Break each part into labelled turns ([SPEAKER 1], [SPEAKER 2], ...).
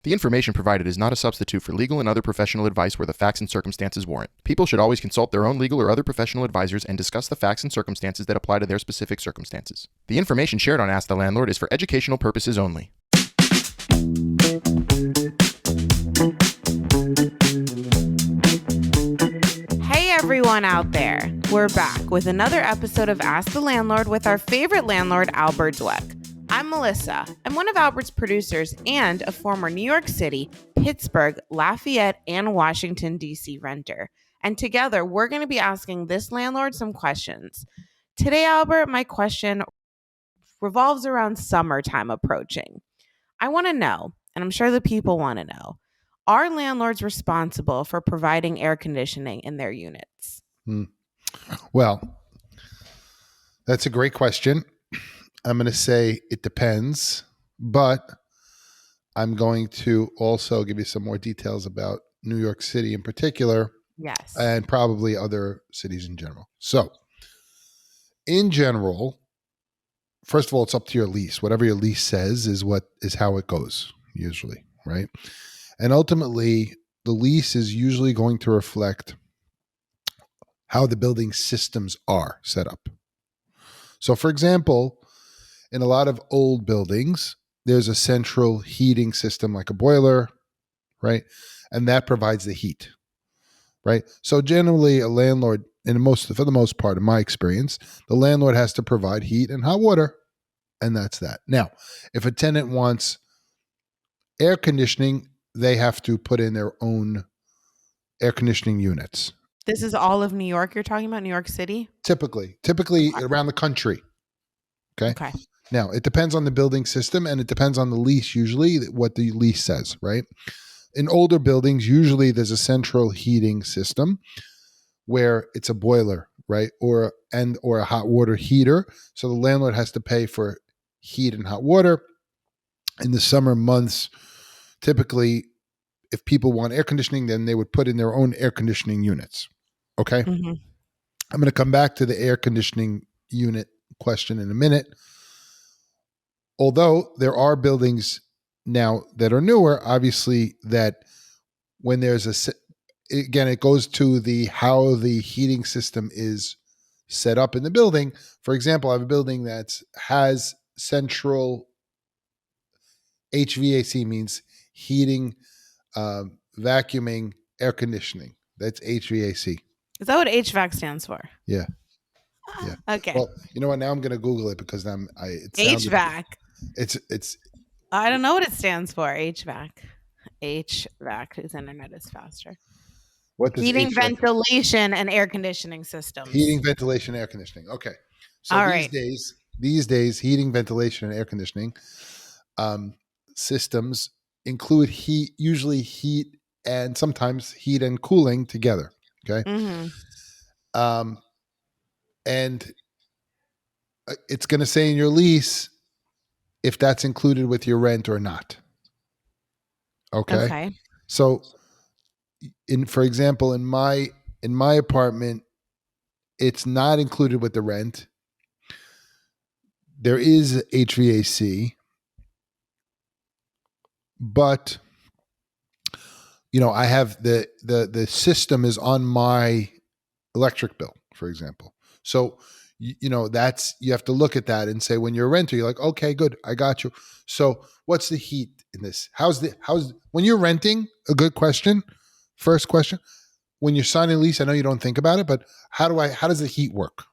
[SPEAKER 1] The information provided is not a substitute for legal and other professional advice where the facts and circumstances warrant. People should always consult their own legal or other professional advisors and discuss the facts and circumstances that apply to their specific circumstances. The information shared on Ask the Landlord is for educational purposes only.
[SPEAKER 2] Hey everyone out there, we're back with another episode of Ask the Landlord with our favorite landlord, Albert Dweck. I'm Melissa. I'm one of Albert's producers and a former New York City, Pittsburgh, Lafayette, and Washington, D.C. renter. And together, we're going to be asking this landlord some questions. Today, Albert, my question revolves around summertime approaching. I want to know, and I'm sure the people want to know, are landlords responsible for providing air conditioning in their units?
[SPEAKER 3] Well, that's a great question. I'm going to say it depends, but I'm going to also give you some more details about New York City in particular.
[SPEAKER 2] Yes.
[SPEAKER 3] And probably other cities in general. So, in general, first of all, it's up to your lease. Whatever your lease says is how it goes, usually, right? And ultimately, the lease is usually going to reflect how the building systems are set up. So, for example, in a lot of old buildings, there's a central heating system like a boiler, right? And that provides the heat, right? So generally a landlord, for the most part, in my experience, the landlord has to provide heat and hot water, and that's that. Now, if a tenant wants air conditioning, they have to put in their own air conditioning units.
[SPEAKER 2] This is all of New York you're talking about, New York City?
[SPEAKER 3] Typically around the country. Okay. Now, it depends on the building system and it depends on the lease, usually, what the lease says, right? In older buildings, usually there's a central heating system where it's a boiler, right? Or a hot water heater. So the landlord has to pay for heat and hot water. In the summer months, typically, if people want air conditioning, then they would put in their own air conditioning units. Okay?
[SPEAKER 2] Mm-hmm.
[SPEAKER 3] I'm going to come back to the air conditioning unit question in a minute. Although there are buildings now that are newer, obviously, that when there's again, it goes to how the heating system is set up in the building. For example, I have a building that has central HVAC, means heating, vacuuming, air conditioning. That's HVAC.
[SPEAKER 2] Is that what HVAC stands for?
[SPEAKER 3] Yeah. Yeah.
[SPEAKER 2] Okay.
[SPEAKER 3] Well, you know what? Now I'm going to Google it because
[SPEAKER 2] HVAC.
[SPEAKER 3] It's.
[SPEAKER 2] I don't know what it stands for. HVAC. Whose internet is faster?
[SPEAKER 3] What does
[SPEAKER 2] heating,
[SPEAKER 3] HVAC?
[SPEAKER 2] Ventilation, and air conditioning systems.
[SPEAKER 3] Heating, ventilation, air conditioning. Okay. So
[SPEAKER 2] All
[SPEAKER 3] these days, heating, ventilation, and air conditioning systems include usually heat and sometimes heat and cooling together. Okay.
[SPEAKER 2] Mm-hmm.
[SPEAKER 3] And it's going to say in your lease if that's included with your rent or not. Okay. So, for example, in my apartment, it's not included with the rent. There is HVAC, but I have the system is on my electric bill, for example. So, that's, you have to look at that and say, when you're a renter, you're like, okay, good, I got you. So what's the heat in this? When you're renting, a good question, first question, when you're signing a lease, I know you don't think about it, but how does the heat work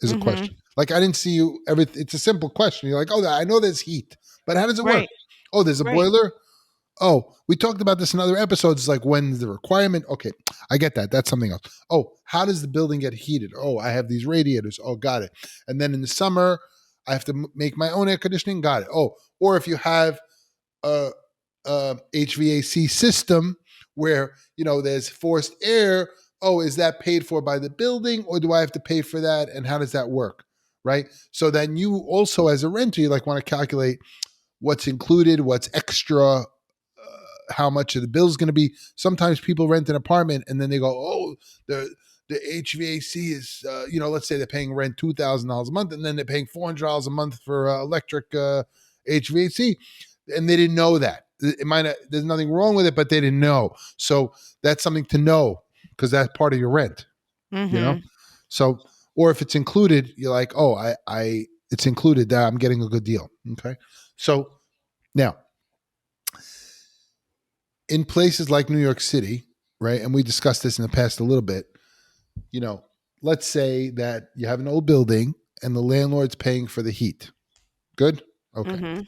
[SPEAKER 3] is a question. Like, I didn't see you ever, it's a simple question. You're like, oh, I know there's heat, but how does it work? Oh, there's a boiler. Oh, we talked about this in other episodes. It's like, when's the requirement? Okay, I get that. That's something else. Oh, how does the building get heated? Oh, I have these radiators. Oh, got it. And then in the summer, I have to make my own air conditioning. Got it. Oh, or if you have a HVAC system where, there's forced air. Oh, is that paid for by the building or do I have to pay for that? And how does that work? Right? So then you also, as a renter, you want to calculate what's included, what's extra, how much of the bill is going to be. Sometimes people rent an apartment and then they go, oh, the HVAC is, let's say they're paying rent $2,000 a month and then they're paying $400 a month for electric HVAC. And they didn't know that. it might not, there's nothing wrong with it, but they didn't know. So that's something to know because that's part of your rent, you know? So, or if it's included, you're like, oh, it's included that I'm getting a good deal. Okay. So now in places like New York City, right? And we discussed this in the past a little bit, you know, let's say that you have an old building and the landlord's paying for the heat. Good. Okay.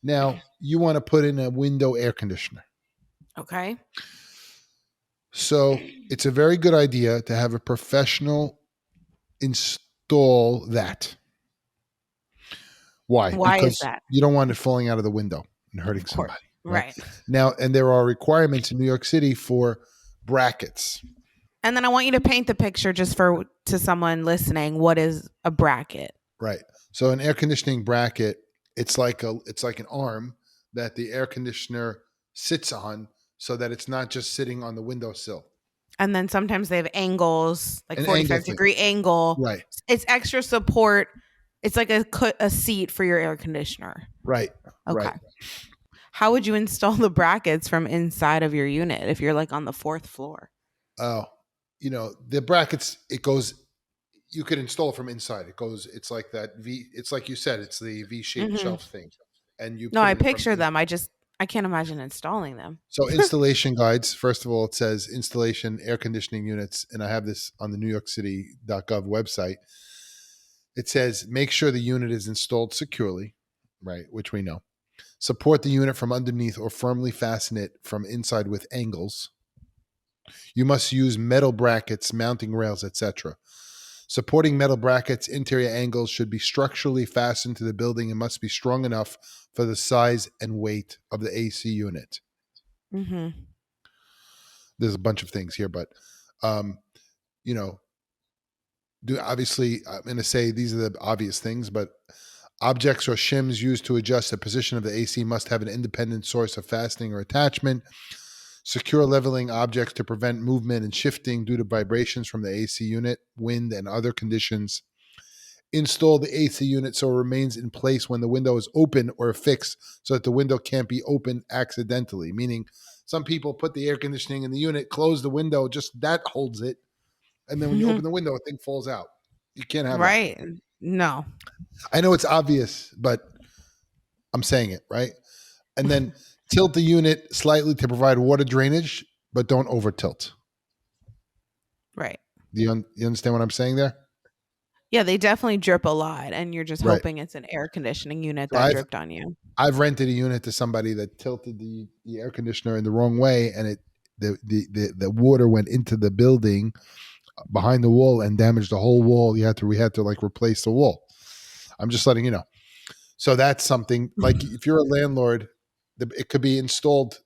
[SPEAKER 3] Now you want to put in a window air conditioner.
[SPEAKER 2] Okay.
[SPEAKER 3] So it's a very good idea to have a professional install that. Why?
[SPEAKER 2] Why is
[SPEAKER 3] Because
[SPEAKER 2] that?
[SPEAKER 3] you don't want it falling out of the window and hurting
[SPEAKER 2] Of course.
[SPEAKER 3] somebody.
[SPEAKER 2] Right.
[SPEAKER 3] Now, and there are requirements in New York City for brackets.
[SPEAKER 2] And then I want you to paint the picture just to someone listening. What is a bracket?
[SPEAKER 3] Right. So an air conditioning bracket, it's like an arm that the air conditioner sits on so that it's not just sitting on the windowsill.
[SPEAKER 2] And then sometimes they have angles, like
[SPEAKER 3] An
[SPEAKER 2] 45-degree angle.
[SPEAKER 3] Right.
[SPEAKER 2] It's extra support. It's like a seat for your air conditioner.
[SPEAKER 3] Right.
[SPEAKER 2] Okay.
[SPEAKER 3] Right.
[SPEAKER 2] How would you install the brackets from inside of your unit if you're like on the 4th floor?
[SPEAKER 3] Oh, the brackets, you could install it from inside. It's like that V, it's like you said, it's the V-shaped shelf thing. And you
[SPEAKER 2] No, I picture them. I can't imagine installing them.
[SPEAKER 3] So installation guides, first of all, it says installation air conditioning units. And I have this on the NewYorkCity.gov website. It says, make sure the unit is installed securely, right? Which we know. Support the unit from underneath or firmly fasten it from inside with angles. You must use metal brackets, mounting rails, etc. Supporting metal brackets, interior angles should be structurally fastened to the building and must be strong enough for the size and weight of the AC unit. There's a bunch of things here, but, obviously, I'm going to say these are the obvious things, but objects or shims used to adjust the position of the AC must have an independent source of fastening or attachment. Secure leveling objects to prevent movement and shifting due to vibrations from the AC unit, wind, and other conditions. Install the AC unit so it remains in place when the window is open or affixed so that the window can't be opened accidentally. Meaning, some people put the air conditioning in the unit, close the window, just that holds it. And then when you open the window, a thing falls out. You can't have
[SPEAKER 2] right.
[SPEAKER 3] that.
[SPEAKER 2] No.
[SPEAKER 3] I know it's obvious, but I'm saying it, right? And then tilt the unit slightly to provide water drainage, but don't over tilt.
[SPEAKER 2] Right.
[SPEAKER 3] Do you understand what I'm saying there?
[SPEAKER 2] Yeah, they definitely drip a lot, and you're just hoping it's an air conditioning unit that dripped on you.
[SPEAKER 3] I've rented a unit to somebody that tilted the air conditioner in the wrong way, and the water went into the building behind the wall and damaged the whole wall. We had to like replace the wall. I'm just letting you know. So that's something like if you're a landlord, it could be installed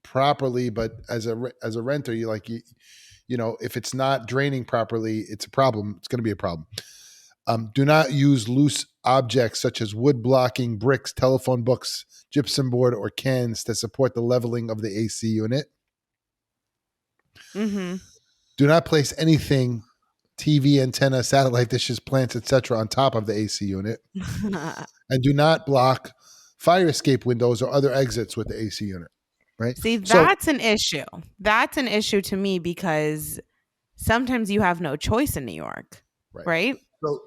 [SPEAKER 3] properly, but as a renter, if it's not draining properly, it's a problem. It's going to be a problem. Do not use loose objects such as wood blocking, bricks, telephone books, gypsum board, or cans to support the leveling of the AC unit. Do not place anything, TV, antenna, satellite dishes, plants, etc., on top of the AC unit. And do not block fire escape windows or other exits with the AC unit. Right?
[SPEAKER 2] See, that's an issue. That's an issue to me because sometimes you have no choice in New York, right?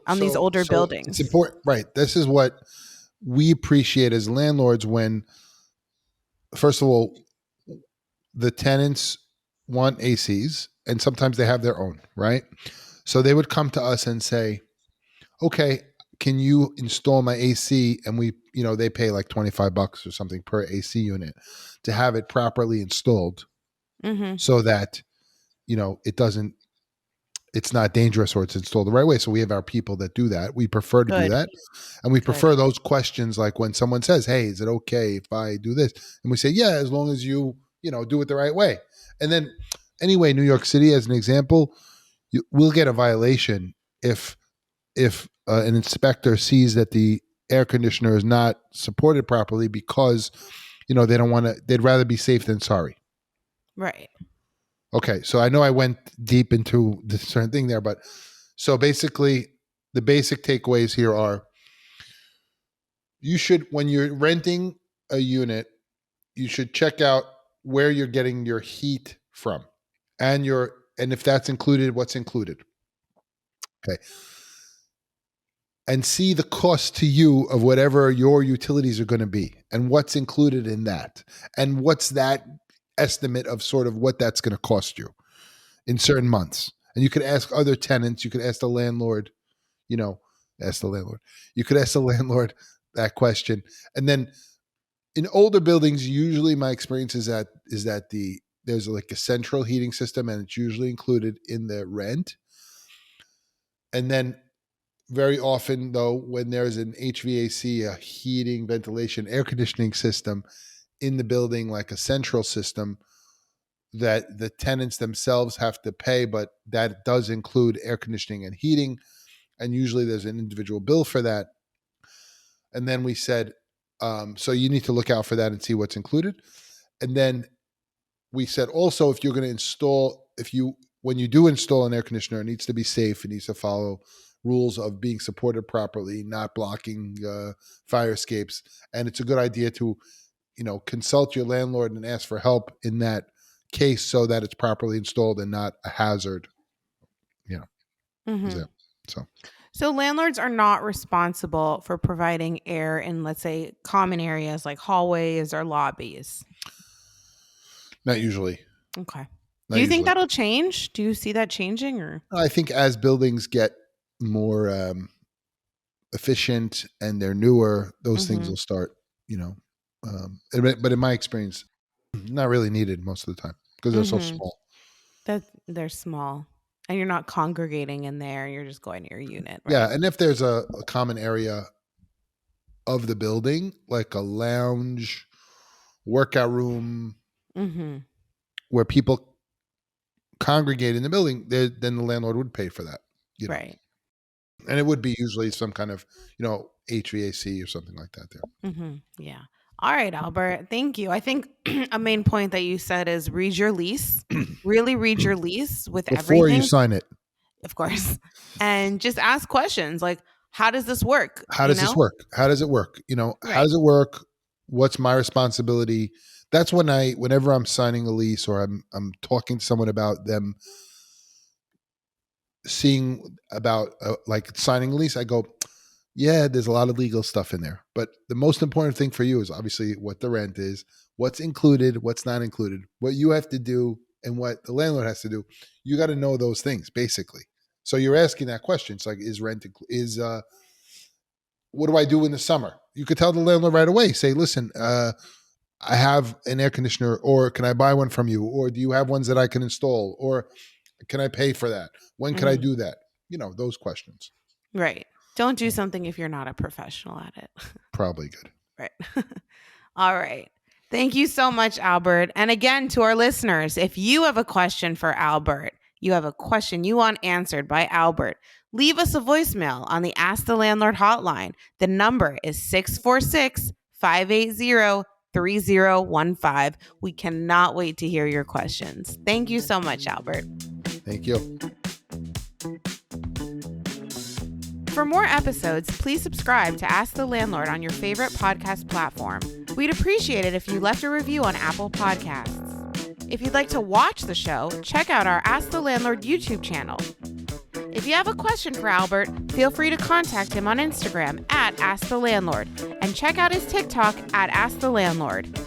[SPEAKER 2] On these older buildings.
[SPEAKER 3] It's important, right? This is what we appreciate as landlords when, first of all, the tenants want ACs and sometimes they have their own, right? So they would come to us and say, okay, can you install my AC? And they pay like $25 or something per AC unit to have it properly installed so that, it's not dangerous or it's installed the right way. So we have our people that do that. We prefer to do that. And we prefer those questions like when someone says, hey, is it okay if I do this? And we say, yeah, as long as you, do it the right way. And then anyway, New York City, as an example, we'll get a violation if an inspector sees that the air conditioner is not supported properly because, they don't want to, they'd rather be safe than sorry.
[SPEAKER 2] Right.
[SPEAKER 3] Okay, so I know I went deep into this certain thing there, but so basically the basic takeaways here are you should, when you're renting a unit, you should check out where you're getting your heat from and if that's included, what's included. Okay. And see the cost to you of whatever your utilities are going to be and what's included in that. And what's that estimate of sort of what that's going to cost you in certain months. And you could ask other tenants, you could ask the landlord, you could ask the landlord that question. And then in older buildings, usually my experience is that there's like a central heating system and it's usually included in the rent. And then very often, though, when there's an HVAC, a heating, ventilation, air conditioning system in the building, like a central system that the tenants themselves have to pay, but that does include air conditioning and heating. And usually there's an individual bill for that. And then we said, so you need to look out for that and see what's included. And then we said also, if you're going to install, when you do install an air conditioner, it needs to be safe. It needs to follow rules of being supported properly, not blocking fire escapes. And it's a good idea to, consult your landlord and ask for help in that case so that it's properly installed and not a hazard.
[SPEAKER 2] Mm-hmm.
[SPEAKER 3] So
[SPEAKER 2] landlords are not responsible for providing air in, let's say, common areas like hallways or lobbies.
[SPEAKER 3] Not usually.
[SPEAKER 2] Okay. Do you think that'll change? Do you see that changing? Or
[SPEAKER 3] I think as buildings get more efficient and they're newer, those things will start, but in my experience, not really needed most of the time because they're so small.
[SPEAKER 2] They're small and you're not congregating in there. You're just going to your unit. Right?
[SPEAKER 3] Yeah. And if there's a common area of the building, like a lounge, workout room, where people congregate in the building, then the landlord would pay for that.
[SPEAKER 2] Right.
[SPEAKER 3] And it would be usually some kind of, HVAC or something like that there.
[SPEAKER 2] Yeah. All right, Albert. Thank you. I think a main point that you said is read your lease. Really read your lease with everything.
[SPEAKER 3] Before you sign it.
[SPEAKER 2] Of course. And just ask questions like, how does this work?
[SPEAKER 3] How does this work? How does it work? How does it work? What's my responsibility? That's whenever I'm signing a lease or I'm talking to someone about them seeing about like signing a lease, I go, yeah, there's a lot of legal stuff in there. But the most important thing for you is obviously what the rent is, what's included, what's not included, what you have to do, and what the landlord has to do. You got to know those things, basically. So you're asking that question. It's like, what do I do in the summer? You could tell the landlord right away. Say, listen, I have an air conditioner, or can I buy one from you? Or do you have ones that I can install? Or can I pay for that? When can I do that? Those questions.
[SPEAKER 2] Right. Don't do something if you're not a professional at it.
[SPEAKER 3] Probably good.
[SPEAKER 2] Right. All right. Thank you so much, Albert. And again, to our listeners, if you have a question for Albert, you have a question you want answered by Albert, leave us a voicemail on the Ask the Landlord hotline. The number is 646-580-3015. We cannot wait to hear your questions. Thank you so much, Albert.
[SPEAKER 3] Thank you.
[SPEAKER 2] For more episodes, please subscribe to Ask the Landlord on your favorite podcast platform. We'd appreciate it if you left a review on Apple Podcasts. If you'd like to watch the show, check out our Ask the Landlord YouTube channel. If you have a question for Albert, feel free to contact him on Instagram at Ask the Landlord and check out his TikTok at Ask the Landlord.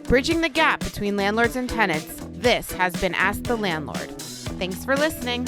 [SPEAKER 2] Bridging the gap between landlords and tenants, this has been Ask the Landlord. Thanks for listening.